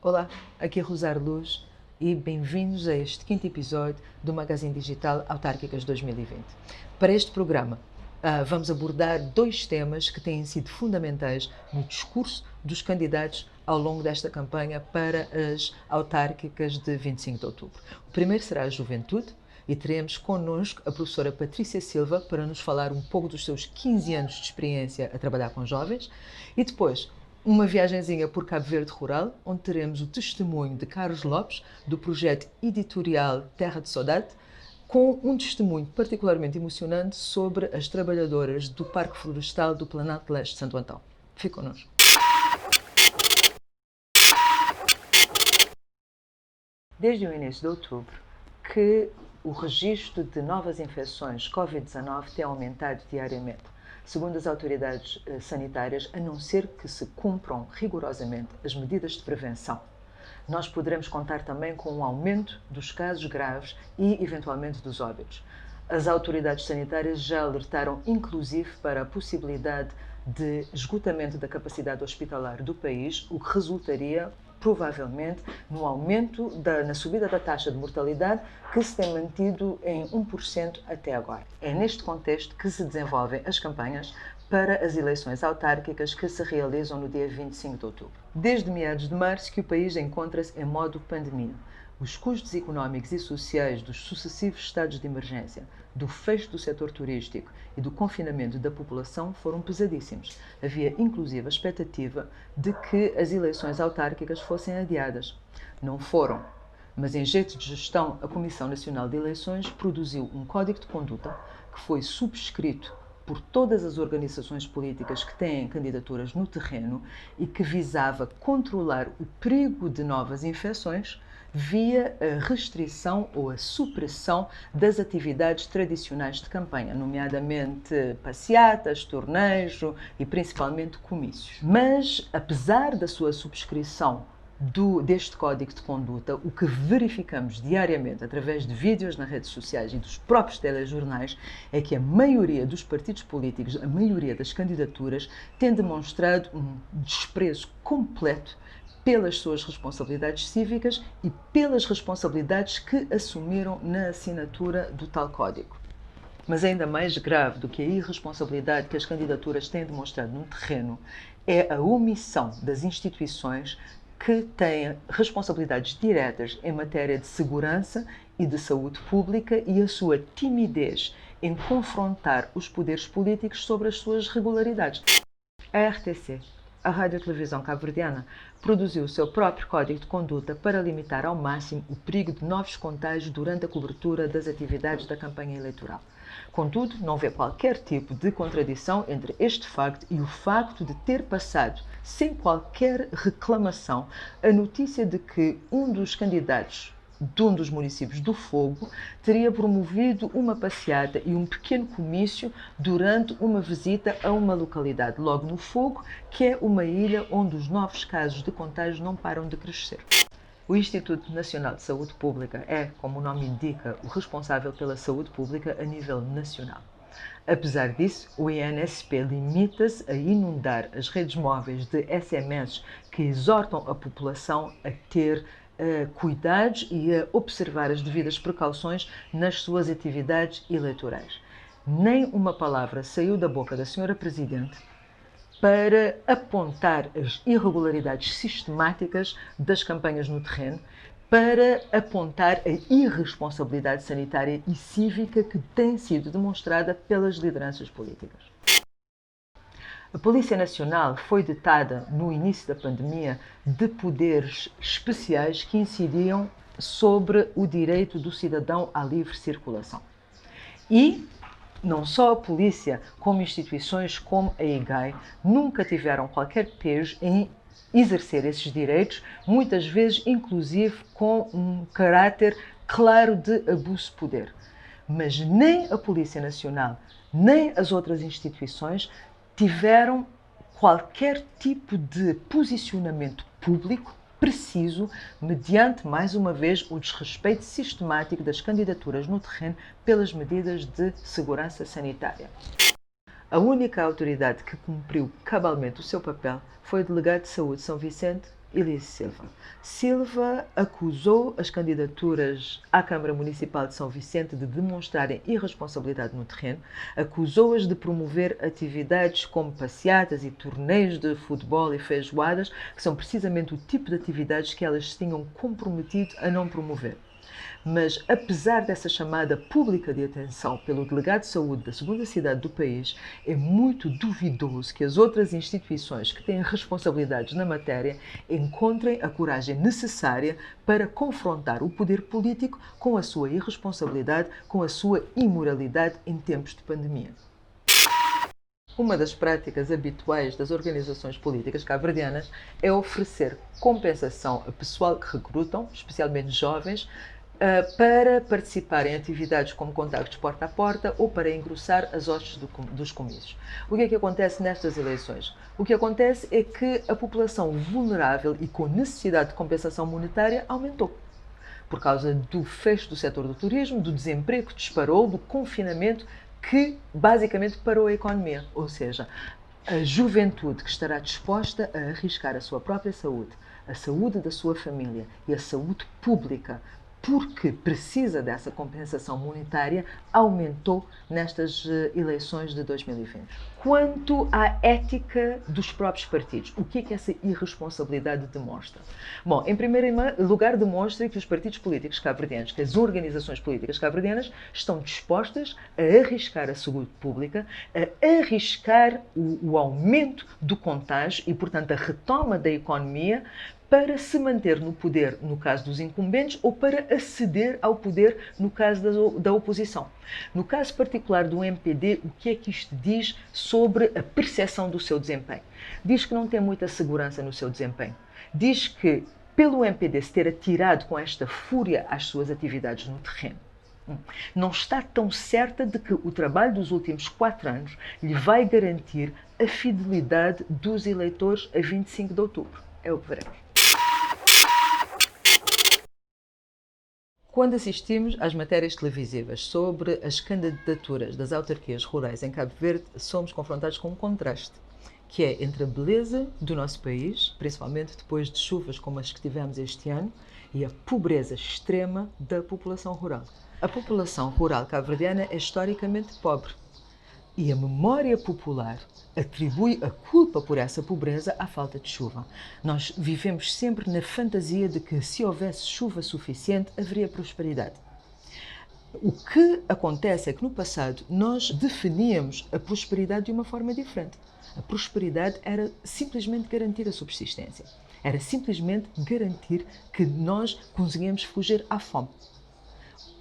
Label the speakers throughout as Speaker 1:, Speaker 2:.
Speaker 1: Olá, aqui é Rosário Luz e bem-vindos a este quinto episódio do Magazine Digital Autárquicas 2020. Para este programa, vamos abordar dois temas que têm sido fundamentais no discurso dos candidatos ao longo desta campanha para as autárquicas de 25 de outubro. O primeiro será a juventude e teremos connosco a professora Patrícia Silva para nos falar um pouco dos seus 15 anos de experiência a trabalhar com jovens e depois uma viagenzinha por Cabo Verde Rural, onde teremos o testemunho de Carlos Lopes, do projeto editorial Terra de Saudade, com um testemunho particularmente emocionante sobre as trabalhadoras do Parque Florestal do Planalto Leste de Santo Antão. Fique connosco. Desde o início de outubro, que o registro de novas infecções Covid-19 tem aumentado diariamente. Segundo as autoridades sanitárias, a não ser que se cumpram rigorosamente as medidas de prevenção, nós poderemos contar também com um aumento dos casos graves e, eventualmente, dos óbitos. As autoridades sanitárias já alertaram, inclusive, para a possibilidade de esgotamento da capacidade hospitalar do país, o que resultaria provavelmente no aumento na subida da taxa de mortalidade, que se tem mantido em 1% até agora. É neste contexto que se desenvolvem as campanhas para as eleições autárquicas que se realizam no dia 25 de outubro. Desde meados de março que o país encontra-se em modo pandemia. Os custos económicos e sociais dos sucessivos estados de emergência, do fecho do setor turístico e do confinamento da população foram pesadíssimos. Havia inclusive a expectativa de que as eleições autárquicas fossem adiadas. Não foram, mas em jeito de gestão, a Comissão Nacional de Eleições produziu um código de conduta que foi subscrito por todas as organizações políticas que têm candidaturas no terreno e que visava controlar o perigo de novas infecções via a restrição ou a supressão das atividades tradicionais de campanha, nomeadamente passeatas, torneios e principalmente comícios. Mas, apesar da sua subscrição deste código de conduta, o que verificamos diariamente através de vídeos nas redes sociais e dos próprios telejornais é que a maioria dos partidos políticos, a maioria das candidaturas, tem demonstrado um desprezo completo pelas suas responsabilidades cívicas e pelas responsabilidades que assumiram na assinatura do tal código. Mas ainda mais grave do que a irresponsabilidade que as candidaturas têm demonstrado no terreno é a omissão das instituições que têm responsabilidades diretas em matéria de segurança e de saúde pública e a sua timidez em confrontar os poderes políticos sobre as suas regularidades. A RTC, a Rádio Televisão Cabo-Verdiana, produziu o seu próprio código de conduta para limitar ao máximo o perigo de novos contágios durante a cobertura das atividades da campanha eleitoral. Contudo, não vê qualquer tipo de contradição entre este facto e o facto de ter passado, sem qualquer reclamação, a notícia de que um dos candidatos de um dos municípios do Fogo teria promovido uma passeata e um pequeno comício durante uma visita a uma localidade logo no Fogo, que é uma ilha onde os novos casos de contágio não param de crescer. O Instituto Nacional de Saúde Pública é, como o nome indica, o responsável pela saúde pública a nível nacional. Apesar disso, o INSP limita-se a inundar as redes móveis de SMS que exortam a população a ter cuidados e a observar as devidas precauções nas suas atividades eleitorais. Nem uma palavra saiu da boca da Sra. Presidente para apontar as irregularidades sistemáticas das campanhas no terreno, para apontar a irresponsabilidade sanitária e cívica que tem sido demonstrada pelas lideranças políticas. A Polícia Nacional foi dotada, no início da pandemia, de poderes especiais que incidiam sobre o direito do cidadão à livre circulação. E não só a polícia, como instituições como a IGAI, nunca tiveram qualquer peso em exercer esses direitos, muitas vezes inclusive com um caráter claro de abuso de poder. Mas nem a Polícia Nacional, nem as outras instituições tiveram qualquer tipo de posicionamento público preciso, mediante, mais uma vez, o desrespeito sistemático das candidaturas no terreno pelas medidas de segurança sanitária. A única autoridade que cumpriu cabalmente o seu papel foi o Delegado de Saúde de São Vicente Elis Silva. Silva acusou as candidaturas à Câmara Municipal de São Vicente de demonstrarem irresponsabilidade no terreno, acusou-as de promover atividades como passeatas e torneios de futebol e feijoadas, que são precisamente o tipo de atividades que elas se tinham comprometido a não promover. Mas, apesar dessa chamada pública de atenção pelo delegado de saúde da segunda cidade do país, é muito duvidoso que as outras instituições que têm responsabilidades na matéria encontrem a coragem necessária para confrontar o poder político com a sua irresponsabilidade, com a sua imoralidade em tempos de pandemia. Uma das práticas habituais das organizações políticas cabo-verdianas é oferecer compensação a pessoal que recrutam, especialmente jovens, para participar em atividades como contactos porta a porta ou para engrossar as hostes dos comícios. O que é que acontece nestas eleições? O que acontece é que a população vulnerável e com necessidade de compensação monetária aumentou. Por causa do fecho do setor do turismo, do desemprego que disparou, do confinamento que basicamente parou a economia. Ou seja, a juventude que estará disposta a arriscar a sua própria saúde, a saúde da sua família e a saúde pública, porque precisa dessa compensação monetária, aumentou nestas eleições de 2020. Quanto à ética dos próprios partidos, o que é que essa irresponsabilidade demonstra? Bom, em primeiro lugar, demonstra que os partidos políticos cabo-verdianos, que as organizações políticas cabo-verdianas, estão dispostas a arriscar a saúde pública, a arriscar o aumento do contágio e, portanto, a retoma da economia, para se manter no poder no caso dos incumbentes ou para aceder ao poder no caso da oposição. No caso particular do MPD, o que é que isto diz sobre a percepção do seu desempenho? Diz que não tem muita segurança no seu desempenho. Diz que, pelo MPD se ter atirado com esta fúria às suas atividades no terreno, não está tão certa de que o trabalho dos últimos 4 anos lhe vai garantir a fidelidade dos eleitores a 25 de outubro. É o que veremos. Quando assistimos às matérias televisivas sobre as candidaturas das autarquias rurais em Cabo Verde, somos confrontados com um contraste, que é entre a beleza do nosso país, principalmente depois de chuvas como as que tivemos este ano, e a pobreza extrema da população rural. A população rural cabo-verdiana é historicamente pobre. E a memória popular atribui a culpa por essa pobreza à falta de chuva. Nós vivemos sempre na fantasia de que se houvesse chuva suficiente, haveria prosperidade. O que acontece é que no passado nós definíamos a prosperidade de uma forma diferente. A prosperidade era simplesmente garantir a subsistência. Era simplesmente garantir que nós conseguíamos fugir à fome.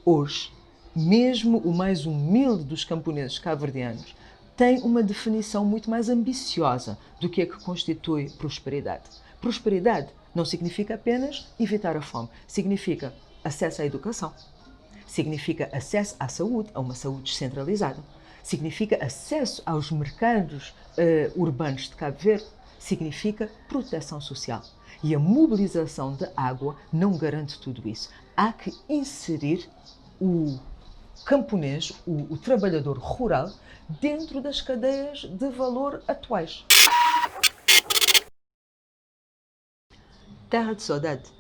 Speaker 1: Hoje, mesmo o mais humilde dos camponeses cabo-verdianos tem uma definição muito mais ambiciosa do que é que constitui prosperidade. Prosperidade não significa apenas evitar a fome, significa acesso à educação, significa acesso à saúde, a uma saúde descentralizada, significa acesso aos mercados urbanos de Cabo Verde, significa proteção social. E a mobilização de água não garante tudo isso. Há que inserir o camponês, o trabalhador rural, dentro das cadeias de valor atuais. Terra de Saudade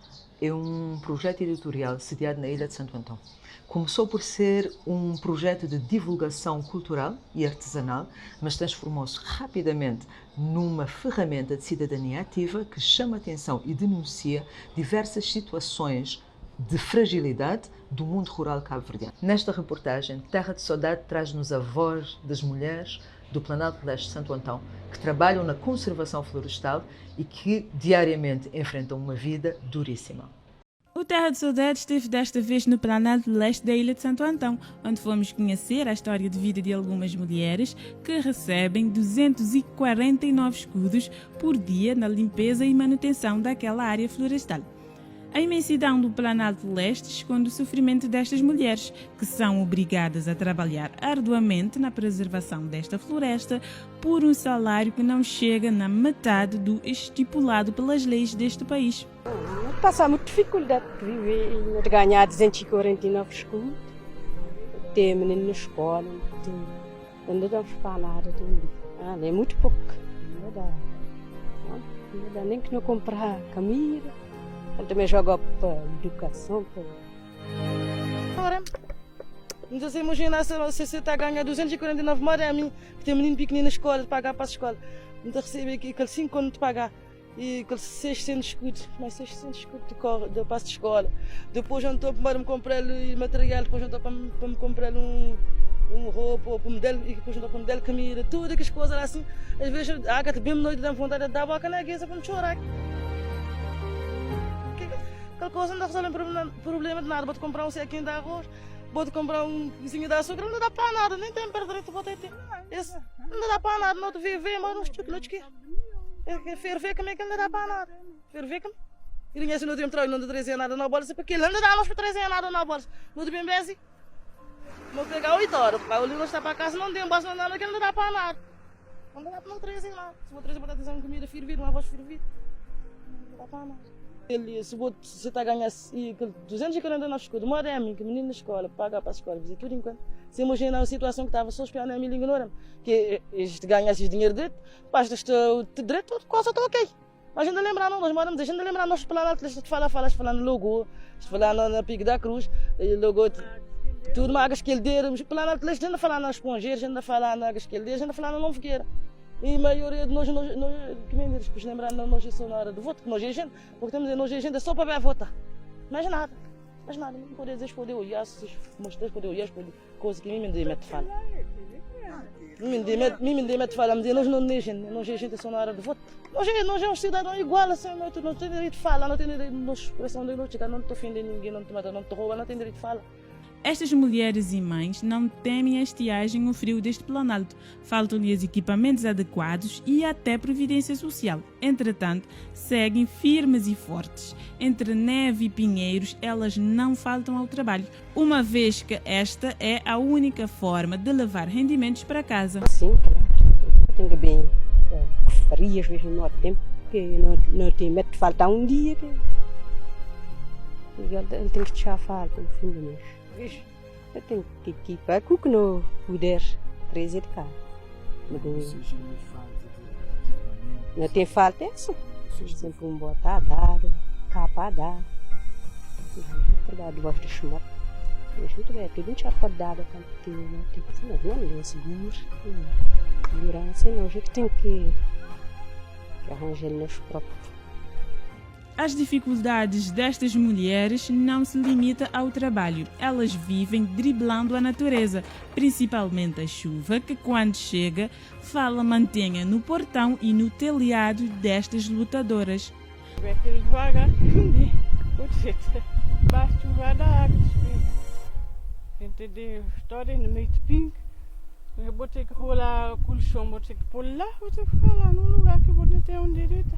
Speaker 1: é um projeto editorial sediado na Ilha de Santo Antão. Começou por ser um projeto de divulgação cultural e artesanal, mas transformou-se rapidamente numa ferramenta de cidadania ativa que chama a atenção e denuncia diversas situações de fragilidade do mundo rural cabo-verdiano. Nesta reportagem, Terra de Saudade traz-nos a voz das mulheres do Planalto Leste de Santo Antão, que trabalham na conservação florestal e que diariamente enfrentam uma vida duríssima.
Speaker 2: O Terra de Saudade esteve desta vez no Planalto Leste da Ilha de Santo Antão, onde fomos conhecer a história de vida de algumas mulheres que recebem 249 escudos por dia na limpeza e manutenção daquela área florestal. A imensidão do Planalto Leste esconde o sofrimento destas mulheres, que são obrigadas a trabalhar arduamente na preservação desta floresta por um salário que não chega na metade do estipulado pelas leis deste país.
Speaker 3: Passamos dificuldade de viver, de ganhar 249 escudos, ter menino na escola, não damos para nada. É muito pouco, não dá. Não dá nem que não comprar comida. Eu também jogo para educação.
Speaker 4: Então você imagina se você está a ganhar 249 moedas a mim, que tem um menino pequenino na escola, pagar para a escola. Então recebe aquele 5 quando te pagar. E aqueles 600 escudos, mais 600 escudos de passo de escola. Depois eu estou para me comprar material, depois eu estou para me comprar roupa, ou para modelo, e depois eu estou para modelo de comida, tudo aquelas coisas assim. Às vezes a água bem noite dá vontade de dar a boca na guisa para me chorar. Aquela coisa não resolve problema de nada. Vou-te comprar um sequinho de arroz, vou-te comprar um vizinho de açúcar, não dá para nada, nem tem para direito, vou ter. Não dá para nada, não te vê, mas não estou aqui. Ferver como é que não dá para nada? Ferver como? E ninguém se não tem trabalho, não trazia nada na bolsa, porque ele não dá nós para trazer nada na bolsa. Não tem bem bem. Vou pegar 8 horas, porque o livro está para casa, não tem bolsa, não, que não dá para nada. Não dá para não trazer nada. Se vou trazer para trazer uma comida fervida, uma arroz fervido, não dá para nada. Se você está a ganhar 249 escudos, uma hora que menino na escola, paga para a escola, fazer tudo enquanto. Se imagina a situação que estava só esperando a mim, ignoram que este ganha esse dinheiro direito, basta este direito, quase está ok. Mas ainda lembrar, não, nós moramos, ainda lembrar, nós falando, falando logo, falando na Pico da Cruz, logo, tudo mais que ele deu, falando, ainda falando nas esponjeiras, ainda falando nas que ele deu, ainda falando na Não Figueira. E a maioria de nós, como é que depois lembrar, nós só na hora do voto, que nós é gente, porque temos nós é gente só para ver votar. Mas nada, não pode dizer, pode olhar, se mostrar, pode olhar, coisa que me mete fala. Me mete fala, mas nós não é gente só na hora do voto. Nós é um cidadão igual, assim, não tem direito de falar, não tem direito de expressão de noite, não te ofende ninguém, não te mata, não te rouba, não tem direito de falar.
Speaker 2: Estas mulheres e mães não temem a estiagem ou frio deste Planalto. Faltam-lhes equipamentos adequados e até providência social. Entretanto, seguem firmes e fortes. Entre neve e pinheiros, elas não faltam ao trabalho, uma vez que esta é a única forma de levar rendimentos para casa.
Speaker 3: Sim, claro. Tem que bem frio, às vezes não há tempo, porque não tem medo de faltar um dia. Ele tem que deixar falta no fim do mês. Eu tenho que equipar com o que não puder trazer de cá. Não tem falta, é assim. Sempre um botar a dar, capa a dar. Trabalho debaixo do chumato. É tudo um chapa dada quando tem uma tipo. Não é seguro. Segurança, não. A gente tem que arranjar nos próprios.
Speaker 2: As dificuldades destas mulheres não se limitam ao trabalho. Elas vivem driblando a natureza, principalmente a chuva, que quando chega, fala mantenha no portão e no telhado destas lutadoras.
Speaker 5: É aquele devagar que basta chuva da água. A gente tem história no meio de pingo. Eu vou ter que rolar o colchão, vou ter que pôr lá, vou ter que ficar lá num lugar que eu vou ter um direito.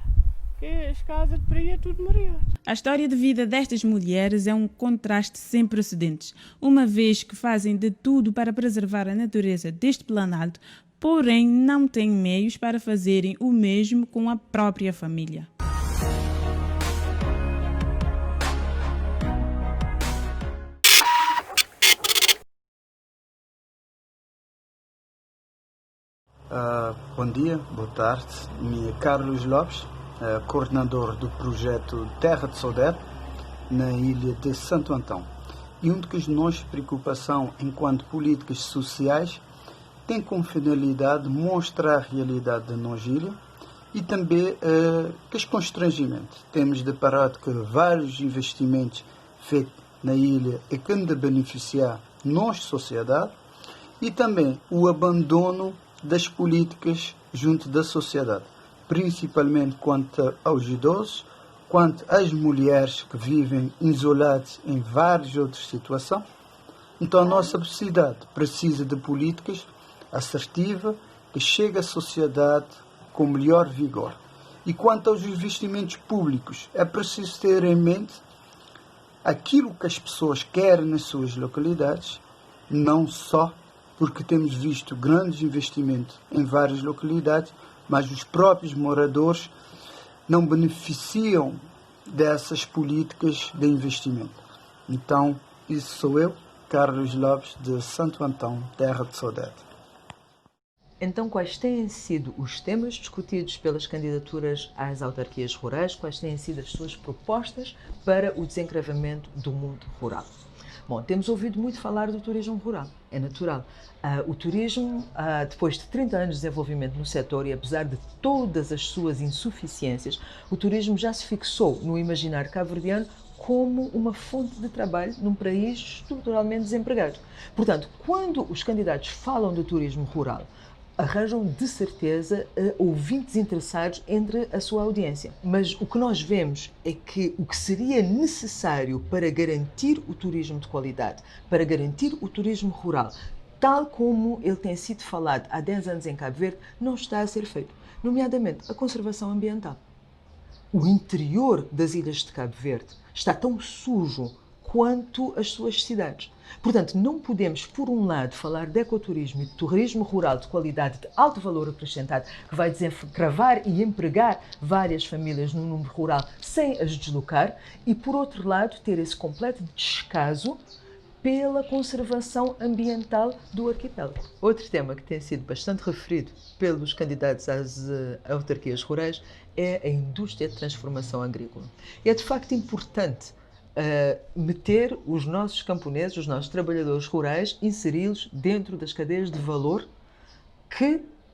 Speaker 5: As casas de praia é tudo mareado.
Speaker 2: A história de vida destas mulheres é um contraste sem precedentes, uma vez que fazem de tudo para preservar a natureza deste Planalto, porém não têm meios para fazerem o mesmo com a própria família.
Speaker 6: Bom dia, boa tarde. Me é Carlos Lopes, coordenador do projeto Terra de Saudade na ilha de Santo Antão. E uma das nossas preocupações enquanto políticas sociais tem como finalidade mostrar a realidade da nossa ilha e também que os constrangimentos. Temos deparado com vários investimentos feitos na ilha e que de beneficiar nossa sociedade e também o abandono das políticas junto da sociedade, principalmente quanto aos idosos, quanto às mulheres que vivem isoladas em várias outras situações. Então a nossa sociedade precisa de políticas assertivas que cheguem à sociedade com melhor vigor. E quanto aos investimentos públicos, é preciso ter em mente aquilo que as pessoas querem nas suas localidades, não só porque temos visto grandes investimentos em várias localidades, mas os próprios moradores não beneficiam dessas políticas de investimento. Então, isso sou eu, Carlos Lopes, de Santo Antão, Terra de Saudade.
Speaker 1: Então, quais têm sido os temas discutidos pelas candidaturas às autarquias rurais? Quais têm sido as suas propostas para o desencravamento do mundo rural? Bom, temos ouvido muito falar do turismo rural, é natural. O turismo, depois de 30 anos de desenvolvimento no setor e apesar de todas as suas insuficiências, o turismo já se fixou no imaginário cabo-verdiano como uma fonte de trabalho num país estruturalmente desempregado. Portanto, quando os candidatos falam do turismo rural, arranjam de certeza ouvintes interessados entre a sua audiência. Mas o que nós vemos é que o que seria necessário para garantir o turismo de qualidade, para garantir o turismo rural, tal como ele tem sido falado há 10 anos em Cabo Verde, não está a ser feito, nomeadamente a conservação ambiental. O interior das ilhas de Cabo Verde está tão sujo quanto as suas cidades. Portanto, não podemos, por um lado, falar de ecoturismo e de turismo rural de qualidade, de alto valor acrescentado, que vai desencravar e empregar várias famílias no número rural sem as deslocar, e, por outro lado, ter esse completo descaso pela conservação ambiental do arquipélago. Outro tema que tem sido bastante referido pelos candidatos às autarquias rurais é a indústria de transformação agrícola. E é de facto importante meter os nossos camponeses, os nossos trabalhadores rurais, inseri-los dentro das cadeias de valor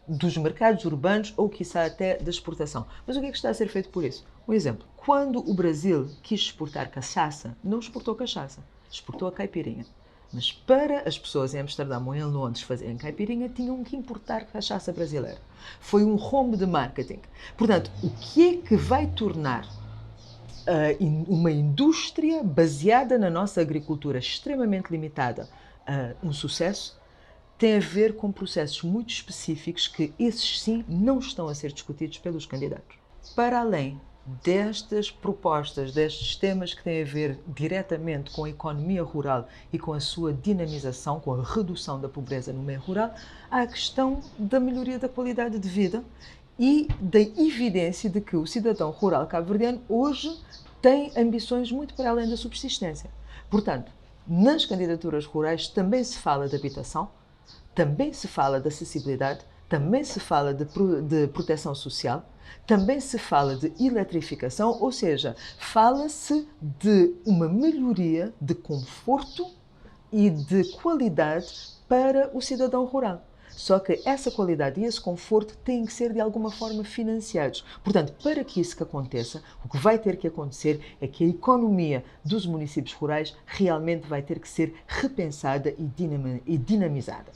Speaker 1: dos mercados urbanos ou, quiçá, até da exportação. Mas o que é que está a ser feito por isso? Um exemplo, quando o Brasil quis exportar cachaça, não exportou cachaça, exportou a caipirinha. Mas para as pessoas em Amsterdão ou em Londres fazerem caipirinha, tinham que importar cachaça brasileira. Foi um rombo de marketing. Portanto, o que é que vai tornar uma indústria baseada na nossa agricultura extremamente limitada um sucesso? Tem a ver com processos muito específicos que, esses sim, não estão a ser discutidos pelos candidatos. Para além destas propostas, destes temas que têm a ver diretamente com a economia rural e com a sua dinamização, com a redução da pobreza no meio rural, há a questão da melhoria da qualidade de vida e da evidência de que o cidadão rural cabo-verdiano hoje tem ambições muito para além da subsistência. Portanto, nas candidaturas rurais também se fala de habitação, também se fala de acessibilidade, também se fala de proteção social, também se fala de eletrificação, ou seja, fala-se de uma melhoria de conforto e de qualidade para o cidadão rural. Só que essa qualidade e esse conforto têm que ser de alguma forma financiados. Portanto, para que isso aconteça, o que vai ter que acontecer é que a economia dos municípios rurais realmente vai ter que ser repensada e dinamizada.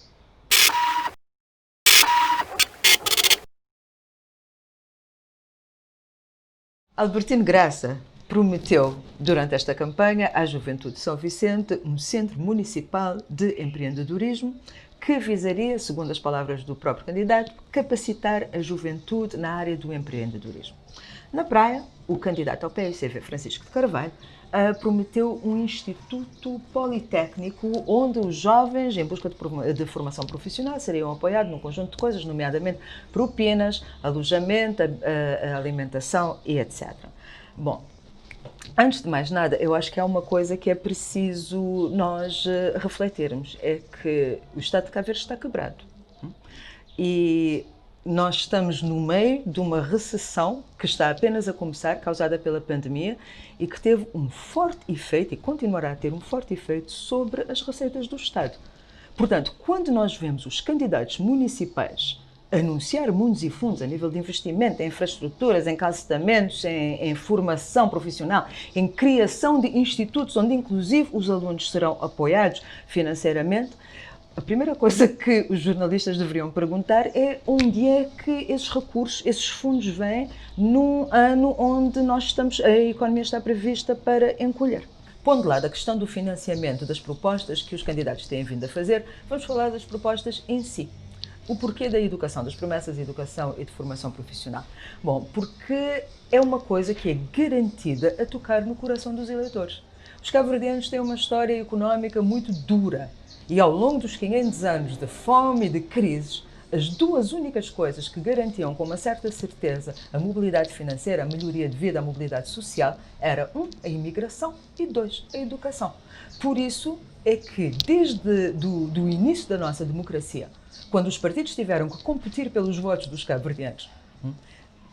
Speaker 1: Albertino Graça prometeu, durante esta campanha, à Juventude de São Vicente, um centro municipal de empreendedorismo que visaria, segundo as palavras do próprio candidato, capacitar a juventude na área do empreendedorismo. Na praia, o candidato ao PSCV, Francisco de Carvalho, prometeu um instituto politécnico onde os jovens, em busca de formação profissional, seriam apoiados num conjunto de coisas, nomeadamente propinas, alojamento, alimentação e etc. Bom, antes de mais nada, eu acho que há uma coisa que é preciso nós refletirmos, é que o Estado de Cabo Verde está quebrado. E nós estamos no meio de uma recessão que está apenas a começar, causada pela pandemia, e que teve um forte efeito, e continuará a ter um forte efeito, sobre as receitas do Estado. Portanto, quando nós vemos os candidatos municipais anunciar mundos e fundos a nível de investimento em infraestruturas, em calcetamentos, em formação profissional, em criação de institutos onde inclusive os alunos serão apoiados financeiramente, a primeira coisa que os jornalistas deveriam perguntar é onde é que esses recursos, esses fundos vêm num ano onde a economia está prevista para encolher. Pondo de lado a questão do financiamento das propostas que os candidatos têm vindo a fazer, vamos falar das propostas em si. O porquê da educação, das promessas de educação e de formação profissional? Bom, porque é uma coisa que é garantida a tocar no coração dos eleitores. Os cabo-verdianos têm uma história económica muito dura e ao longo dos 500 anos de fome e de crises, As duas únicas coisas que garantiam com uma certa certeza a mobilidade financeira, a melhoria de vida, a mobilidade social, era a imigração e 2, a educação. Por isso é que desde do início da nossa democracia, quando os partidos tiveram que competir pelos votos dos cabo-verdianos,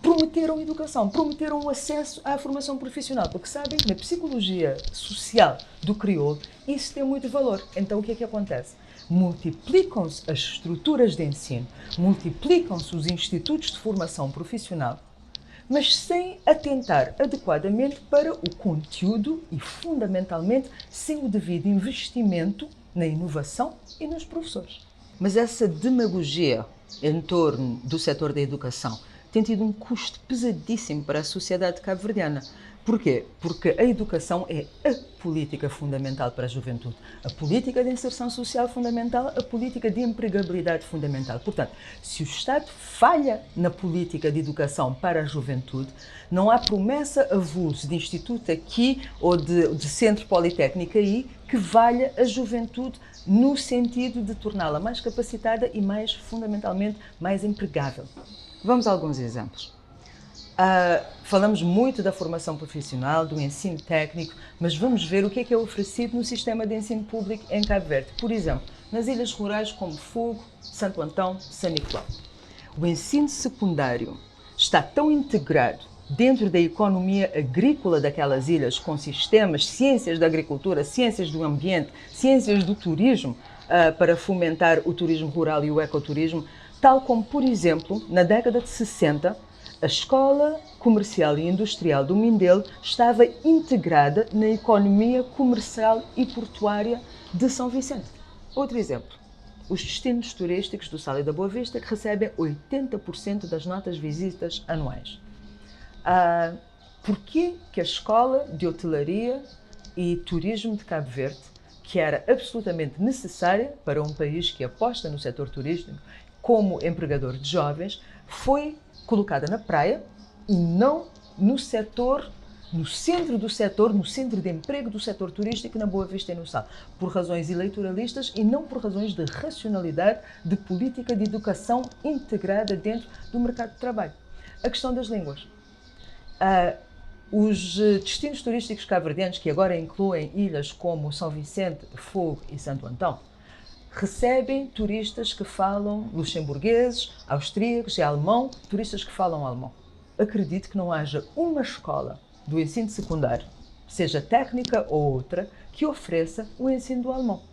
Speaker 1: prometeram educação, prometeram o acesso à formação profissional, porque sabem que na psicologia social do crioulo isso tem muito valor. Então o que é que acontece? Multiplicam-se as estruturas de ensino, multiplicam-se os institutos de formação profissional, mas sem atentar adequadamente para o conteúdo e, fundamentalmente, sem o devido investimento na inovação e nos professores. Mas essa demagogia em torno do setor da educação tem tido um custo pesadíssimo para a sociedade cabo-verdiana. Porquê? Porque a educação é a política fundamental para a juventude, a política de inserção social fundamental, a política de empregabilidade fundamental. Portanto, se o Estado falha na política de educação para a juventude, não há promessa avulso de instituto aqui ou de centro politécnico aí que valha a juventude no sentido de torná-la mais capacitada e, mais fundamentalmente, mais empregável. Vamos a alguns exemplos. Falamos muito da formação profissional, do ensino técnico, mas vamos ver o que é oferecido no sistema de ensino público em Cabo Verde. Por exemplo, nas ilhas rurais como Fogo, Santo Antão, São Nicolau. O ensino secundário está tão integrado dentro da economia agrícola daquelas ilhas, com sistemas, ciências da agricultura, ciências do ambiente, ciências do turismo, para fomentar o turismo rural e o ecoturismo, tal como, por exemplo, na década de 60, a Escola Comercial e Industrial do Mindelo estava integrada na economia comercial e portuária de São Vicente. Outro exemplo, os destinos turísticos do Sal e da Boa Vista, que recebem 80% das notas visitas anuais. Porquê que a Escola de Hotelaria e Turismo de Cabo Verde, que era absolutamente necessária para um país que aposta no setor turístico como empregador de jovens, foi colocada na praia e não no setor, no centro do setor, no centro de emprego do setor turístico na Boa Vista e no Sal, por razões eleitoralistas e não por razões de racionalidade de política de educação integrada dentro do mercado de trabalho. A questão das línguas. Os destinos turísticos cabo-verdianos, que agora incluem ilhas como São Vicente, Fogo e Santo Antão, recebem turistas que falam luxemburgueses, austríacos e alemão, turistas que falam alemão. Acredito que não haja uma escola do ensino secundário, seja técnica ou outra, que ofereça o ensino do alemão.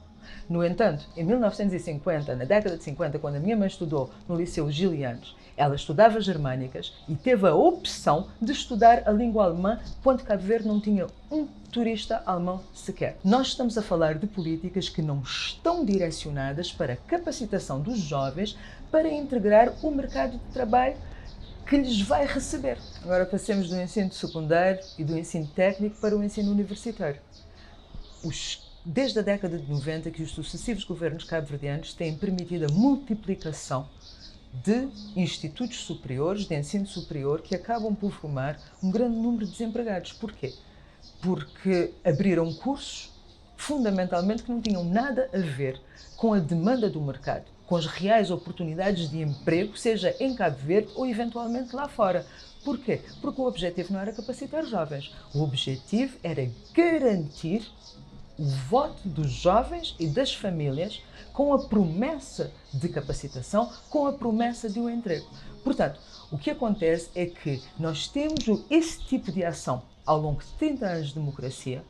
Speaker 1: No entanto, em 1950, na década de 50, quando a minha mãe estudou no Liceu Gilianos, ela estudava germânicas e teve a opção de estudar a língua alemã quando Cabo Verde não tinha um turista alemão sequer. Nós estamos a falar de políticas que não estão direcionadas para a capacitação dos jovens para integrar o mercado de trabalho que lhes vai receber. Agora passemos do ensino secundário e do ensino técnico para o ensino universitário. Desde a década de 90 que os sucessivos governos cabo-verdianos têm permitido a multiplicação de institutos superiores, de ensino superior, que acabam por formar um grande número de desempregados. Porquê? Porque abriram cursos, fundamentalmente, que não tinham nada a ver com a demanda do mercado, com as reais oportunidades de emprego, seja em Cabo Verde ou eventualmente lá fora. Porquê? Porque o objetivo não era capacitar jovens, o objetivo era garantir o voto dos jovens e das famílias com a promessa de capacitação, com a promessa de um emprego. Portanto, o que acontece é que nós temos esse tipo de ação ao longo de 30 anos de democracia.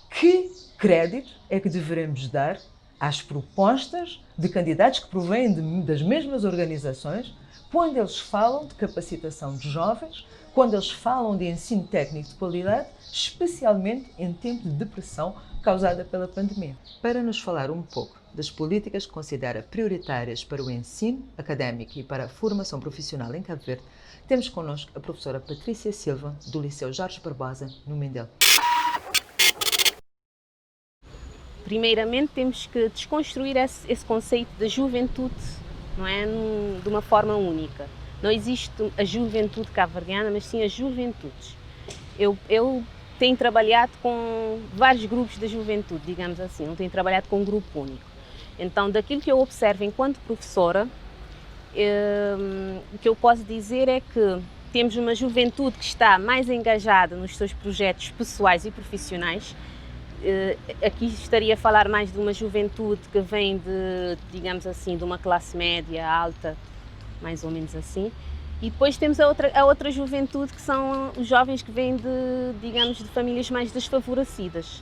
Speaker 1: Que crédito é que devemos dar às propostas de candidatos que provêm das mesmas organizações quando eles falam de capacitação de jovens, quando eles falam de ensino técnico de qualidade, especialmente em tempo de depressão causada pela pandemia. Para nos falar um pouco das políticas que considera prioritárias para o ensino académico e para a formação profissional em Cabo Verde, temos connosco a professora Patrícia Silva, do Liceu Jorge Barbosa, no Mindelo.
Speaker 3: Primeiramente, temos que desconstruir esse conceito da juventude, não é? De uma forma única. Não existe a juventude cabo-verdiana, mas sim as juventudes. Eu tenho trabalhado com vários grupos da juventude, digamos assim, não tenho trabalhado com um grupo único. Então, daquilo que eu observo enquanto professora, O que eu posso dizer é que temos uma juventude que está mais engajada nos seus projetos pessoais e profissionais. Aqui estaria a falar mais de uma juventude que vem de, digamos assim, de uma classe média, alta, mais ou menos assim. E depois temos a outra juventude, que são os jovens que vêm de, digamos, de famílias mais desfavorecidas.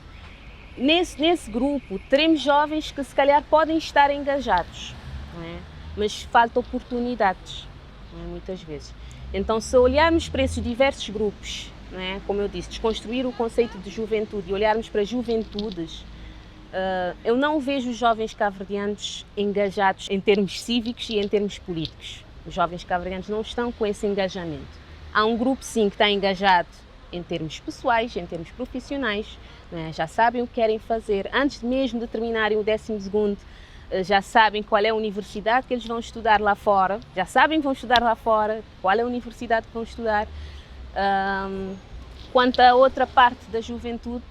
Speaker 3: Nesse grupo teremos jovens que se calhar podem estar engajados, não é? Mas falta oportunidades, não é? Muitas vezes. Então, se olharmos para esses diversos grupos, não é? Como eu disse, desconstruir o conceito de juventude e olharmos para juventudes, eu não vejo os jovens cabo-verdianos engajados em termos cívicos e em termos políticos. Os jovens cabo-verdianos não estão com esse engajamento. Há um grupo, sim, que está engajado em termos pessoais, em termos profissionais, não é? Já sabem o que querem fazer. Antes mesmo de terminarem o 12º, já sabem qual é a universidade que eles vão estudar lá fora, já sabem que vão estudar lá fora, qual é a universidade que vão estudar. Quanto à outra parte da juventude,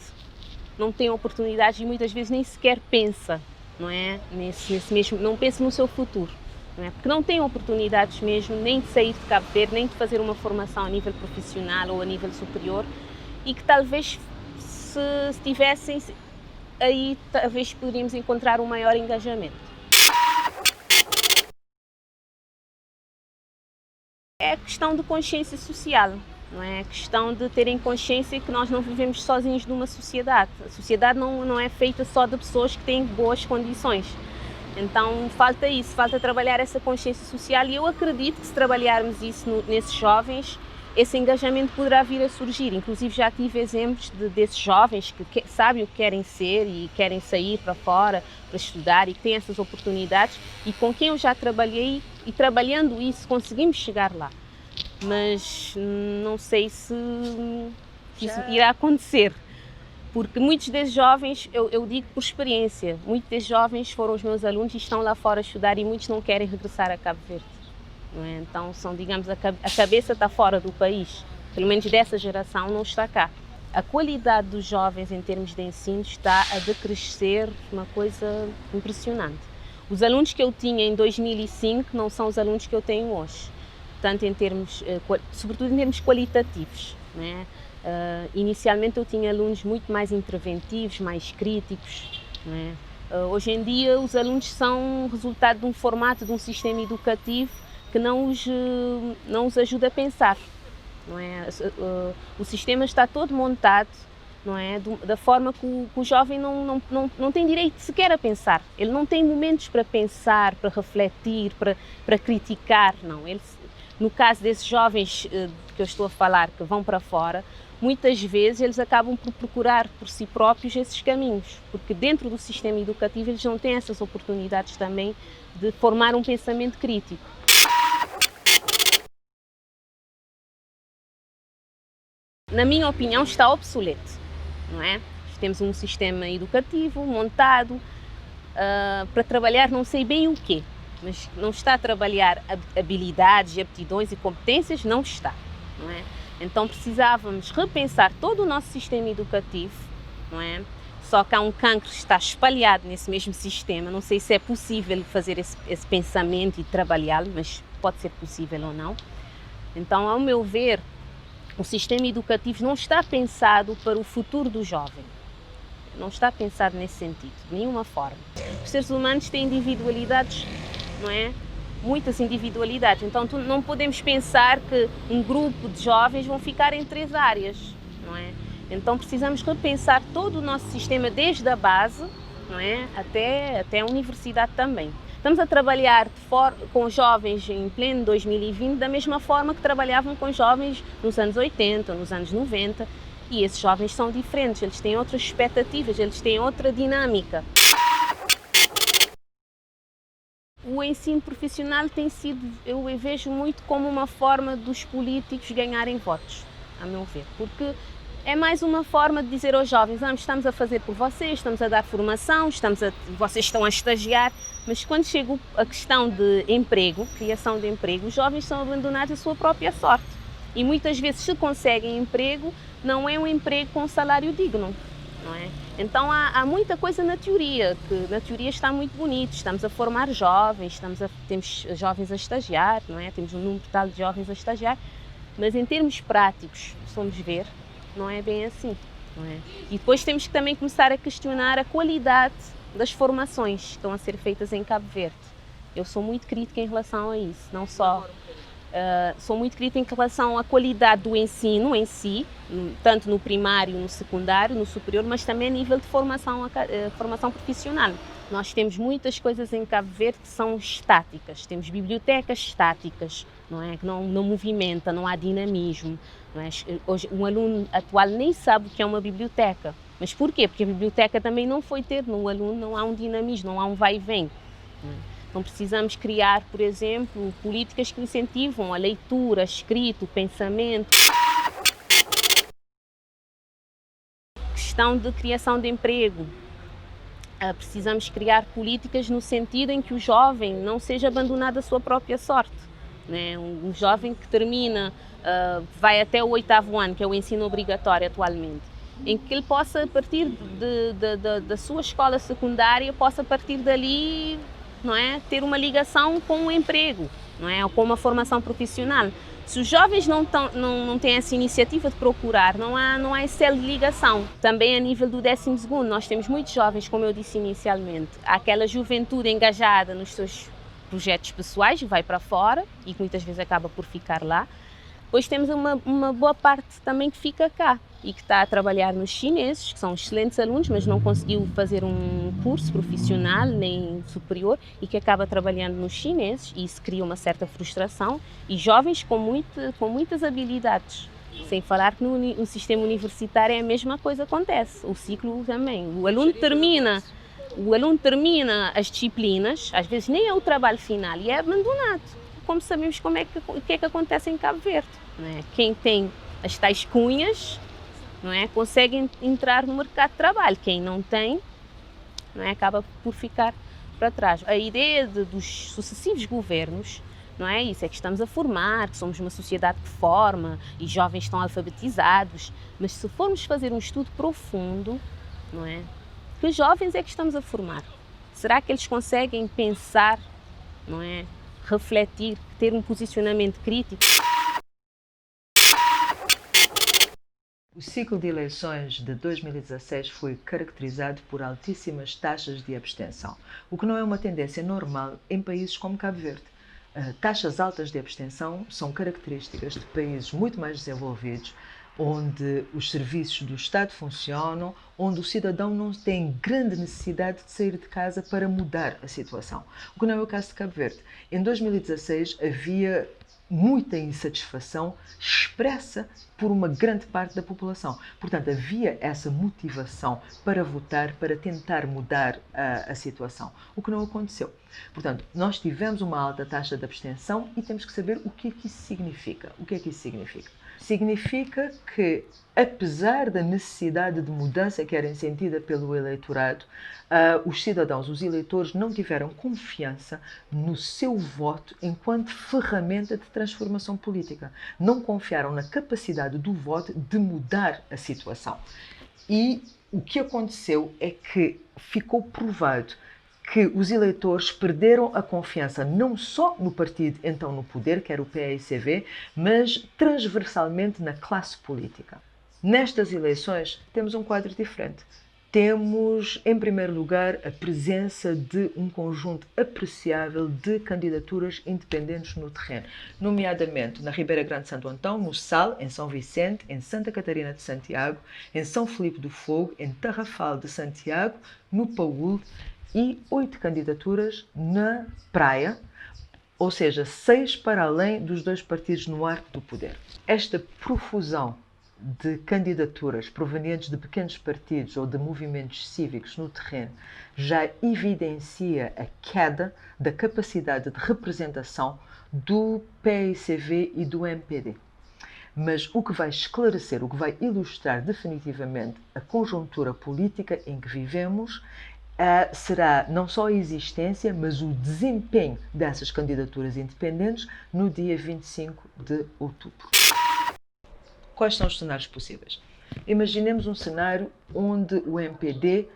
Speaker 3: não tem oportunidades e muitas vezes nem sequer pensa, não é? Nesse mesmo, não pensa no seu futuro, não é? Porque não tem oportunidades mesmo nem de sair de Cabo Verde, nem de fazer uma formação a nível profissional ou a nível superior, e que talvez se tivessem, aí talvez poderíamos encontrar um maior engajamento. É questão de consciência social, não é? É questão de terem consciência que nós não vivemos sozinhos numa sociedade. A sociedade não é feita só de pessoas que têm boas condições. Então falta isso, falta trabalhar essa consciência social, e eu acredito que se trabalharmos isso nesses jovens, esse engajamento poderá vir a surgir. Inclusive já tive exemplos desses jovens que sabem o que querem ser e querem sair para fora para estudar e que têm essas oportunidades e com quem eu já trabalhei, e trabalhando isso conseguimos chegar lá. Mas não sei se isso irá acontecer, porque muitos desses jovens, eu digo por experiência, muitos desses jovens foram os meus alunos e estão lá fora a estudar e muitos não querem regressar a Cabo Verde. Não é? Então, digamos, a cabeça está fora do país, pelo menos dessa geração não está cá. A qualidade dos jovens em termos de ensino está a decrescer, uma coisa impressionante. Os alunos que eu tinha em 2005 não são os alunos que eu tenho hoje, tanto em termos, sobretudo em termos qualitativos, não é? Inicialmente eu tinha alunos muito mais interventivos, mais críticos, não é? Hoje em dia os alunos são resultado de um formato, de um sistema educativo que não os ajuda a pensar, não é? O sistema está todo montado, não é? Da forma que o jovem não tem direito sequer a pensar. Ele não tem momentos para pensar, para refletir, para criticar, não. No caso desses jovens que eu estou a falar, que vão para fora, muitas vezes eles acabam por procurar por si próprios esses caminhos, porque dentro do sistema educativo eles não têm essas oportunidades também de formar um pensamento crítico. Na minha opinião, está obsoleto, não é? Temos um sistema educativo montado para trabalhar não sei bem o quê, mas não está a trabalhar habilidades, aptidões e competências, não está, não é? Então precisávamos repensar todo o nosso sistema educativo, não é? Só que há um cancro que está espalhado nesse mesmo sistema, não sei se é possível fazer esse pensamento e trabalhá-lo, mas pode ser possível ou não. Então, ao meu ver, o sistema educativo não está pensado para o futuro do jovem. Não está pensado nesse sentido, de nenhuma forma. Os seres humanos têm individualidades, não é? Muitas individualidades. Então não podemos pensar que um grupo de jovens vão ficar em 3 áreas, não é? Então precisamos repensar todo o nosso sistema desde a base, não é? Até a universidade também. Estamos a trabalhar com jovens em pleno 2020 da mesma forma que trabalhavam com jovens nos anos 80, nos anos 90, e esses jovens são diferentes, eles têm outras expectativas, eles têm outra dinâmica. O ensino profissional tem sido, eu vejo muito como uma forma dos políticos ganharem votos, a meu ver, porque é mais uma forma de dizer aos jovens, estamos a fazer por vocês, estamos a dar formação, vocês estão a estagiar, mas quando chega a questão de emprego, criação de emprego, os jovens são abandonados à sua própria sorte. E muitas vezes, se conseguem emprego, não é um emprego com salário digno,
Speaker 7: não é? Então há muita coisa na teoria, que na teoria está muito bonito, estamos a formar jovens, temos jovens a estagiar, não é? Temos um número tal de jovens a estagiar, mas em termos práticos, se formos ver, não é bem assim, não é? E depois temos que também começar a questionar a qualidade das formações que estão a ser feitas em Cabo Verde. Eu sou muito crítica em relação a isso, não só... sou muito crítica em relação à qualidade do ensino em si, tanto no primário, no secundário, no superior, mas também a nível de formação profissional. Nós temos muitas coisas em Cabo Verde que são estáticas, temos bibliotecas estáticas, não é? Que não movimenta, não há dinamismo. Não é? Hoje, um aluno atual nem sabe o que é uma biblioteca. Mas porquê? Porque a biblioteca também não foi ter, no aluno não há um dinamismo, não há um vai e vem. Então precisamos criar, por exemplo, políticas que incentivam a leitura, a escrita, o pensamento. Questão de criação de emprego. Precisamos criar políticas no sentido em que o jovem não seja abandonado à sua própria sorte. Né? Um jovem que termina, vai até o 8º ano, que é o ensino obrigatório atualmente, em que ele possa, a partir da sua escola secundária, possa a partir dali, não é, ter uma ligação com o emprego, não é, ou com uma formação profissional. Se os jovens não têm essa iniciativa de procurar, não há esse elo de ligação. Também a nível do 12º, nós temos muitos jovens, como eu disse inicialmente, há aquela juventude engajada nos seus projetos pessoais, que vai para fora e que muitas vezes acaba por ficar lá. Depois temos uma boa parte também que fica cá e que está a trabalhar nos chineses, que são excelentes alunos, mas não conseguiu fazer um curso profissional nem superior e que acaba trabalhando nos chineses, e isso cria uma certa frustração, e jovens com muitas habilidades. Sem falar que no sistema universitário é a mesma coisa acontece, o ciclo também. O aluno termina as disciplinas, às vezes nem é o trabalho final, e é abandonado. Como sabemos o que é que acontece em Cabo Verde, não é? Quem tem as tais cunhas, não é, consegue entrar no mercado de trabalho. Quem não tem, não é, acaba por ficar para trás. A ideia dos sucessivos governos, não é isso, é que estamos a formar, que somos uma sociedade que forma e jovens estão alfabetizados, mas se formos fazer um estudo profundo, não é, que jovens é que estamos a formar? Será que eles conseguem pensar, não é, refletir, ter um posicionamento crítico?
Speaker 1: O ciclo de eleições de 2016 foi caracterizado por altíssimas taxas de abstenção, o que não é uma tendência normal em países como Cabo Verde. Taxas altas de abstenção são características de países muito mais desenvolvidos, onde os serviços do Estado funcionam, onde o cidadão não tem grande necessidade de sair de casa para mudar a situação. O que não é o caso de Cabo Verde. Em 2016 havia muita insatisfação expressa por uma grande parte da população. Portanto, havia essa motivação para votar, para tentar mudar a situação, o que não aconteceu. Portanto, nós tivemos uma alta taxa de abstenção e temos que saber o que é que isso significa. O que é que isso significa? Significa que, apesar da necessidade de mudança que era sentida pelo eleitorado, os cidadãos, os eleitores, não tiveram confiança no seu voto enquanto ferramenta de transformação política. Não confiaram na capacidade do voto de mudar a situação. E o que aconteceu é que ficou provado que os eleitores perderam a confiança não só no partido então no poder, que era o PAICV, mas transversalmente na classe política. Nestas eleições temos um quadro diferente. Temos, em primeiro lugar, a presença de um conjunto apreciável de candidaturas independentes no terreno, nomeadamente na Ribeira Grande de Santo Antão, no Sal, em São Vicente, em Santa Catarina de Santiago, em São Filipe do Fogo, em Tarrafal de Santiago, no Paúl, e 8 candidaturas na Praia, ou seja, 6 para além dos 2 partidos no arco do poder. Esta profusão de candidaturas provenientes de pequenos partidos ou de movimentos cívicos no terreno já evidencia a queda da capacidade de representação do PAICV e do MPD. Mas o que vai esclarecer, o que vai ilustrar definitivamente a conjuntura política em que vivemos será não só a existência, mas o desempenho dessas candidaturas independentes no dia 25 de outubro. Quais são os cenários possíveis? Imaginemos um cenário onde o MPD,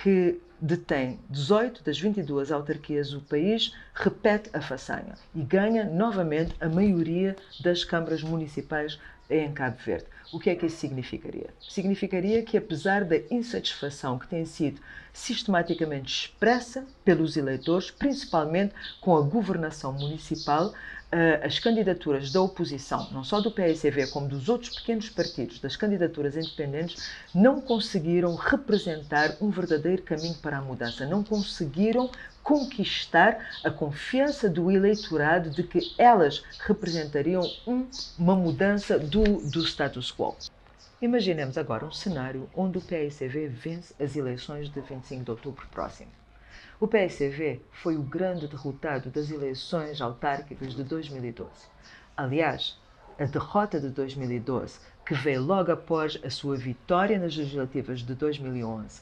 Speaker 1: que detém 18 das 22 autarquias do país, repete a façanha e ganha novamente a maioria das câmaras municipais em Cabo Verde. O que é que isso significaria? Significaria que, apesar da insatisfação que tem sido sistematicamente expressa pelos eleitores, principalmente com a governação municipal, as candidaturas da oposição, não só do PAICV, como dos outros pequenos partidos, das candidaturas independentes, não conseguiram representar um verdadeiro caminho para a mudança, não conseguiram conquistar a confiança do eleitorado de que elas representariam uma mudança do status quo. Imaginemos agora um cenário onde o PAICV vence as eleições de 25 de outubro próximo. O PAICV foi o grande derrotado das eleições autárquicas de 2012. Aliás, a derrota de 2012, que veio logo após a sua vitória nas legislativas de 2011,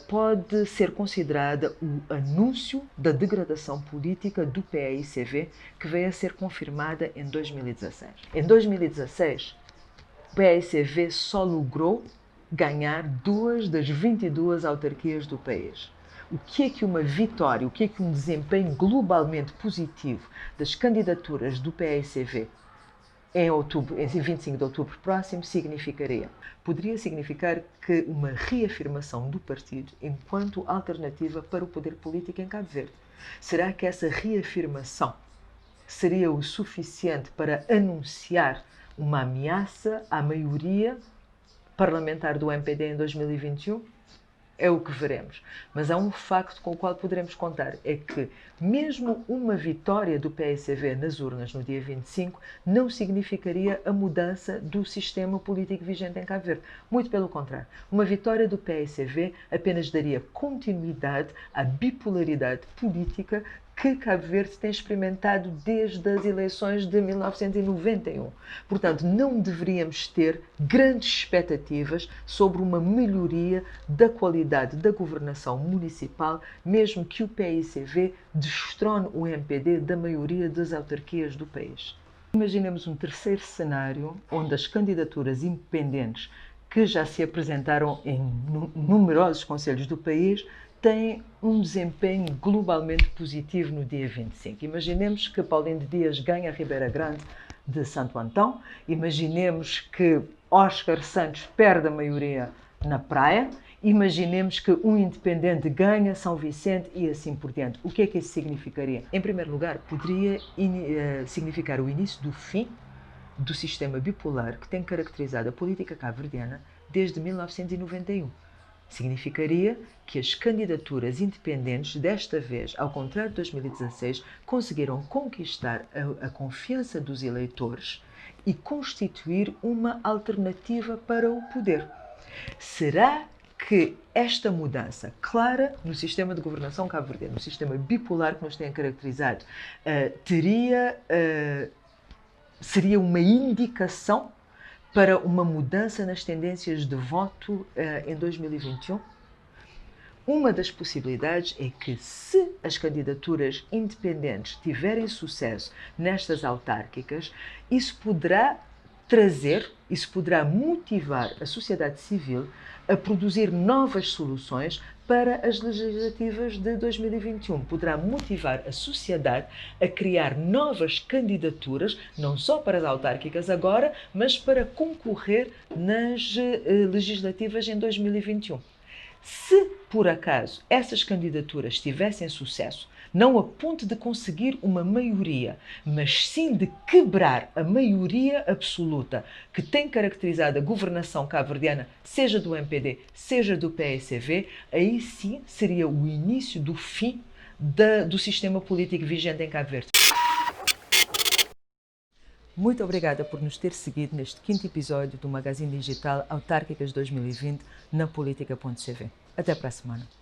Speaker 1: pode ser considerada o anúncio da degradação política do PAICV, que veio a ser confirmada em 2016. Em 2016, o PAICV só logrou ganhar 2 das 22 autarquias do país. O que é que uma vitória, o que é que um desempenho globalmente positivo das candidaturas do PAICV em 25 de outubro próximo significaria? Poderia significar que uma reafirmação do partido enquanto alternativa para o poder político em Cabo Verde. Será que essa reafirmação seria o suficiente para anunciar uma ameaça à maioria parlamentar do MPD em 2021? É o que veremos. Mas há um facto com o qual poderemos contar, é que mesmo uma vitória do PAICV nas urnas no dia 25 não significaria a mudança do sistema político vigente em Cabo Verde. Muito pelo contrário. Uma vitória do PAICV apenas daria continuidade à bipolaridade política que Cabo Verde tem experimentado desde as eleições de 1991. Portanto, não deveríamos ter grandes expectativas sobre uma melhoria da qualidade da governação municipal, mesmo que o PAICV destrone o MPD da maioria das autarquias do país. Imaginemos um terceiro cenário onde as candidaturas independentes que já se apresentaram em numerosos concelhos do país têm um desempenho globalmente positivo no dia 25. Imaginemos que Paulinho de Dias ganha a Ribeira Grande de Santo Antão, imaginemos que Oscar Santos perde a maioria na Praia, imaginemos que um independente ganha São Vicente e assim por diante. O que é que isso significaria? Em primeiro lugar, poderia significar o início do fim do sistema bipolar que tem caracterizado a política cabo-verdiana desde 1991. Significaria que as candidaturas independentes, desta vez, ao contrário de 2016, conseguiram conquistar a confiança dos eleitores e constituir uma alternativa para o poder. Será que esta mudança clara no sistema de governação cabo-verdiano, no sistema bipolar que nos tem caracterizado, seria uma indicação para uma mudança nas tendências de voto em 2021? Uma das possibilidades é que, se as candidaturas independentes tiverem sucesso nestas autárquicas, isso poderá motivar a sociedade civil a produzir novas soluções para as legislativas de 2021. Poderá motivar a sociedade a criar novas candidaturas, não só para as autárquicas agora, mas para concorrer nas legislativas em 2021. Se, por acaso, essas candidaturas tivessem sucesso, não a ponto de conseguir uma maioria, mas sim de quebrar a maioria absoluta que tem caracterizado a governação cabo-verdiana, seja do MPD, seja do PAICV, aí sim seria o início do fim do sistema político vigente em Cabo Verde. Muito obrigada por nos ter seguido neste 5º episódio do Magazine Digital Autárquicas 2020 na Política.cv. Até para a semana.